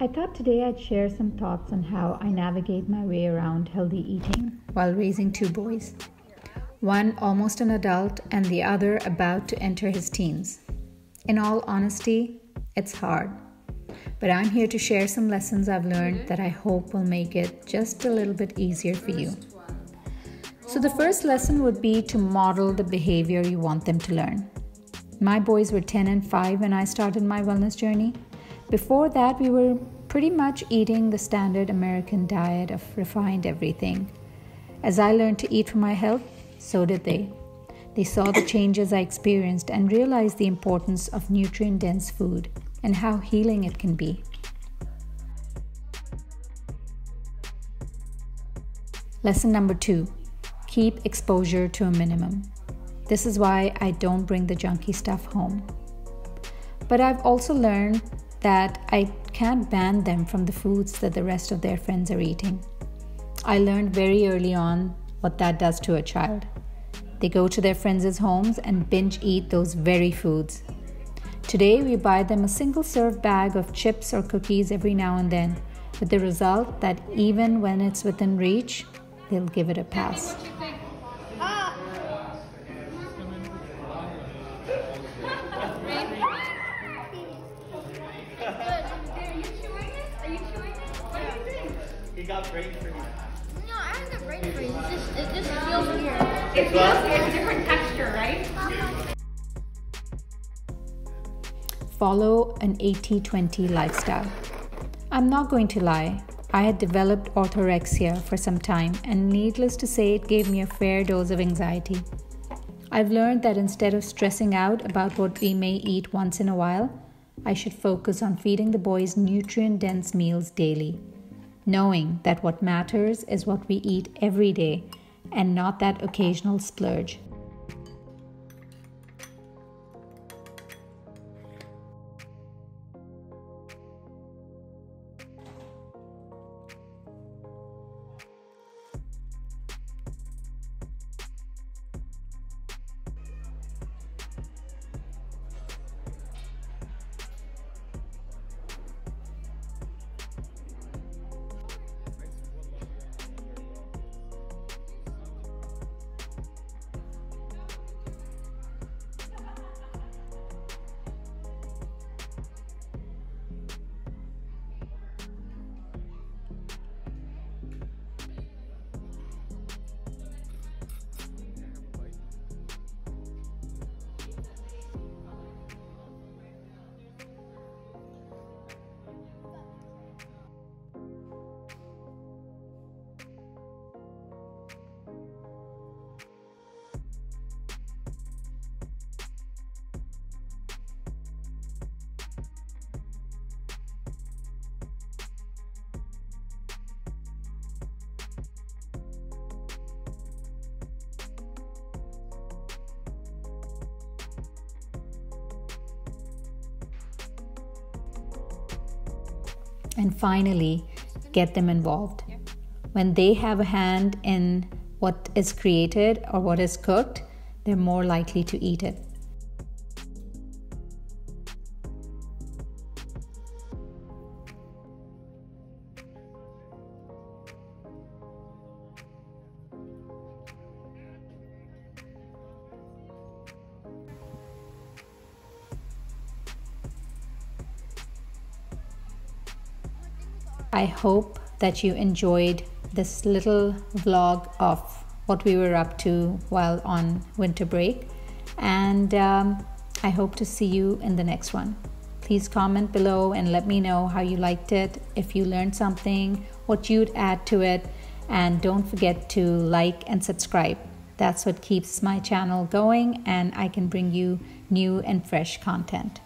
I thought today I'd share some thoughts on how I navigate my way around healthy eating while raising two boys. One almost an adult and the other about to enter his teens. In all honesty, it's hard. But I'm here to share some lessons I've learned that I hope will make it just a little bit easier for you. So the first lesson would be to model the behavior you want them to learn. My boys were 10 and 5 when I started my wellness journey. Before that, we were pretty much eating the standard American diet of refined everything. As I learned to eat for my health, so did they. They saw the changes I experienced and realized the importance of nutrient-dense food and how healing it can be. Lesson number 2, keep exposure to a minimum. This is why I don't bring the junky stuff home. But I've also learned that I can't ban them from the foods that the rest of their friends are eating. I learned very early on what that does to a child. They go to their friends' homes and binge eat those very foods. Today, we buy them a single-serve bag of chips or cookies every now and then, with the result that even when it's within reach, they'll give it a pass. He got brain freeze. No, I haven't got brain freeze. It just feels weird. It feels It's a different texture, right? Follow an 80-20 lifestyle. I'm not going to lie, I had developed orthorexia for some time, and needless to say, it gave me a fair dose of anxiety. I've learned that instead of stressing out about what we may eat once in a while, I should focus on feeding the boys nutrient-dense meals daily, knowing that what matters is what we eat every day and not that occasional splurge. And finally, get them involved. When they have a hand in what is created or what is cooked, they're more likely to eat it. I hope that you enjoyed this little vlog of what we were up to while on winter break, and I hope to see you in the next one. Please comment below and let me know how you liked it, if you learned something, what you'd add to it, and don't forget to like and subscribe. That's what keeps my channel going and I can bring you new and fresh content.